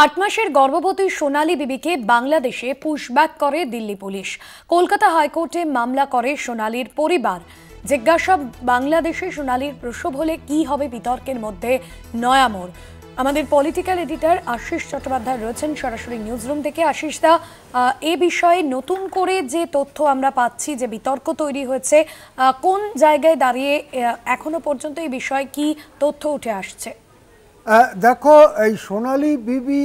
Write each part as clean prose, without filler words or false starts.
8 মাসের গর্ভবতী সোনালী বিবিকে বাংলাদেশে পুশব্যাক করে দিল্লি পুলিশ। কলকাতা হাইকোর্টে মামলা করে সোনালীর পরিবার। জিজ্ঞাসা বাংলাদেশে সোনালীর প্রসব হলে কি হবে, বিতর্কের মধ্যে নয়া মোড়। আমাদের পলিটিক্যাল এডিটর আশিস চট্টোপাধ্যায় রয়েছেন সরাসরি নিউজরুম থেকে। আশিস দা, এই বিষয়ে নতুন করে যে তথ্য আমরা পাচ্ছি, যে বিতর্ক তৈরি হয়েছে, কোন জায়গায় দাঁড়িয়ে এখনো পর্যন্ত এই বিষয়ে কি তথ্য উঠে আসছে? দেখো, এই সোনালী বিবি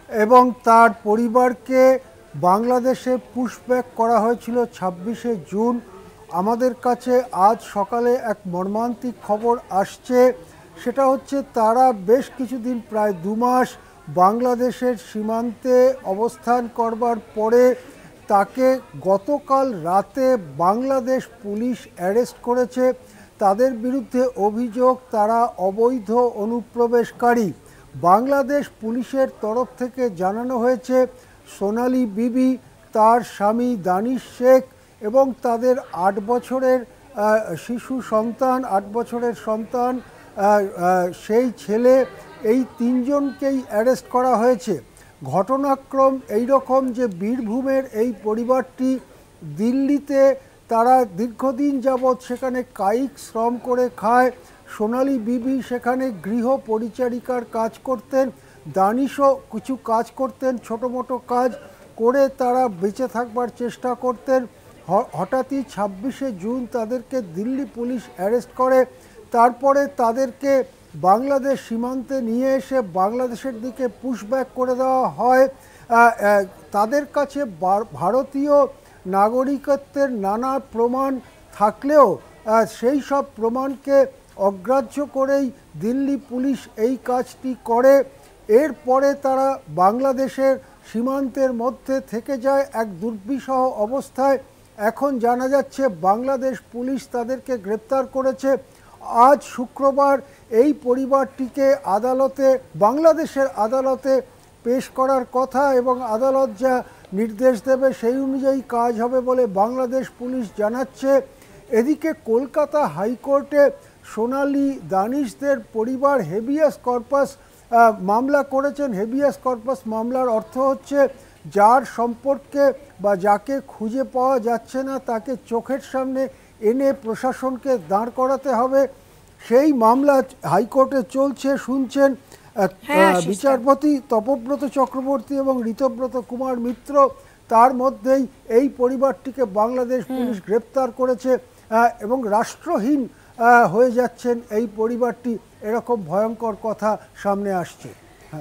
এবং তার পরিবারকে বাংলাদেশে পুশব্যাক করা হয়েছিল 26শে জুন। আমাদের কাছে আজ সকালে এক মর্মান্তিক খবর আসছে। সেটা হচ্ছে তারা বেশ কিছুদিন, প্রায় 2 মাস বাংলাদেশের সীমান্তে অবস্থান করবার পরে তাকে গতকাল রাতে বাংলাদেশ পুলিশ অ্যারেস্ট করেছে। তাদের বিরুদ্ধে অভিযোগ তারা অবৈধ অনুপ্রবেশকারী। বাংলাদেশ পুলিশের তরফ থেকে জানানো হয়েছে সোনালী বিবি, তার স্বামী দানিশ শেখ এবং তাদের 8 বছরের শিশু সন্তান, 8 বছরের সন্তান, সেই ছেলে, এই 3 জনকেই অ্যারেস্ট করা হয়েছে। ঘটনাক্রম এই রকম যে বীরভূমের এই পরিবারটি দিল্লিতে তারা দীর্ঘদিন যাবৎ সেখানে কায়িক শ্রম করে খায়। সোনালী বিবি সেখানে গৃহ পরিচারিকার কাজ করতেন, দানিশও কিছু কাজ করতেন, ছোটো মোটো কাজ করে তারা বেঁচে থাকবার চেষ্টা করতেন। হঠাৎই 26শে জুন তাদেরকে দিল্লি পুলিশ অ্যারেস্ট করে। তারপরে তাদেরকে বাংলাদেশ সীমান্তে নিয়ে এসে বাংলাদেশের দিকে পুশব্যাক করে দেওয়া হয়। তাদের কাছে ভারতীয় নাগরিকত্বের নানা প্রমাণ থাকলেও সেই সব প্রমাণকে অগ্রাহ্য করেই দিল্লি পুলিশ এই কাজটি করে। এরপরে তারা বাংলাদেশের সীমান্তের মধ্যে থেকে যায় এক দুর্বিষহ অবস্থায়। এখন জানা যাচ্ছে বাংলাদেশ পুলিশ তাদেরকে গ্রেপ্তার করেছে। আজ শুক্রবার এই পরিবারটিকে আদালতে, বাংলাদেশের আদালতে পেশ করার কথা এবং আদালত যা নির্দেশ দেবে সেই অনুযায়ী কাজ হবে বলে বাংলাদেশ পুলিশ জানাচ্ছে। এদিকে কলকাতা হাইকোর্টে সোনালী দানিশদের পরিবার হেভিয়াস কর্পাস মামলা করেছেন। হেভিয়াস কর্পাস মামলার অর্থ হচ্ছে যার সম্পর্কে বা যাকে খুঁজে পাওয়া যাচ্ছে না তাকে চোখের সামনে এনে প্রশাসনকে দাঁড় করাতে হবে। সেই মামলা হাইকোর্টে চলছে, শুনছেন বিচারপতি তপব্রত চক্রবর্তী এবং ঋতব্রত কুমার মিত্র। তার মধ্যেই এই পরিবারটিকে বাংলাদেশ পুলিশ গ্রেপ্তার করেছে এবং রাষ্ট্রহীন হয়ে যাচ্ছেন এই পরিবারটি, এরকম ভয়ঙ্কর কথা সামনে আসছে।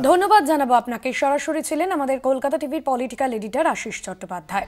ধন্যবাদ জানাবো আপনাকে। সরাসরি ছিলেন আমাদের কলকাতা টিভির পলিটিক্যাল এডিটর আশিস চট্টোপাধ্যায়।